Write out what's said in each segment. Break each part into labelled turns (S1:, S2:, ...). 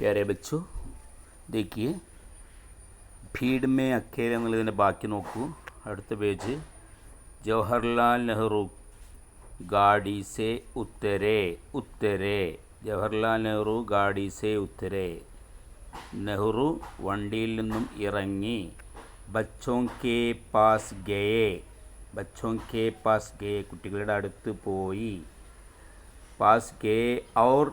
S1: प्यारे बच्चों देखिए भीड़ में अकेले എന്നുള്ളതിൻ്റെ ബാക്കി നോക്കൂ. അടുത്ത പേജ്. ജവഹർലാൽ നെഹ്റു गाड़ी से उतरे उतरे ജവഹർലാൽ നെഹ്റു गाड़ी से उतरे. നെഹ്റു വണ്ടിയിൽ നിന്നും ഇറങ്ങി. बच्चों के पास गए बच्चों के पास गए കുട്ടികളുടെ അടുത്ത് പോയി. पास गए और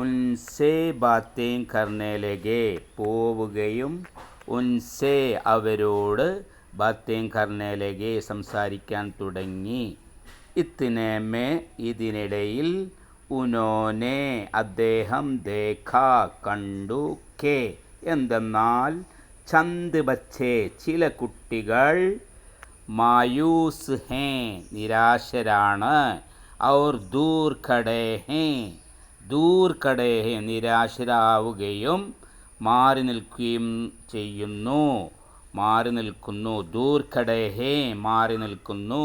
S1: उनसे बातें करने लगे പോവുകയും उनसे അവരോട് बातें करने लगे സംസാരിക്കാൻ തുടങ്ങി. इतने में ഇതിനിടയിൽ उन्होंने അദ്ദേഹം देखा കണ്ടു के എന്തെന്നാൽ ചന്ദ് ബച്ചേ ചില കുട്ടികൾ മായൂസ് ഹേ നിരാശരാണ്. और दूर खड़े हैं നിരാശരാവുകയും മാറി നിൽക്കുകയും ചെയ്യുന്നു. മാറി നിൽക്കുന്നു. दूर खड़े हैं മാറി നിൽക്കുന്നു.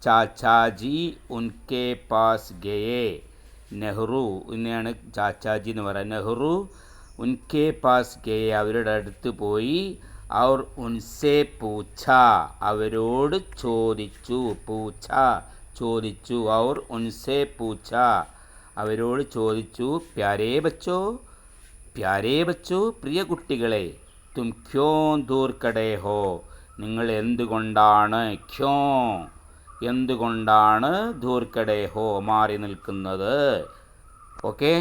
S1: ചാച്ചാജി ഉൻകെ പാസ് ഗയേ നെഹ്റു ഇന്നെയാണ് ചാച്ചാജി എന്ന് പറയുന്നത്. നെഹ്റു ഉൻകെ പാസ് ഗയേ അവരുടെ അടുത്ത് പോയി. और उनसे पूछा അവരോട് ചോദിച്ചു. പൂച്ച ചോദിച്ചു. और उनसे पूछा അവരോട് ചോദിച്ചു. പ്യാരേ ബച്ചോ പ്രിയ കുട്ടികളെ തും ക്യോ ദൂർ കടേ ഹോ നിങ്ങൾ എന്തുകൊണ്ടാണ് ദൂർ കടേ ഹോ മാറി നിൽക്കുന്നത്. ഓക്കെ.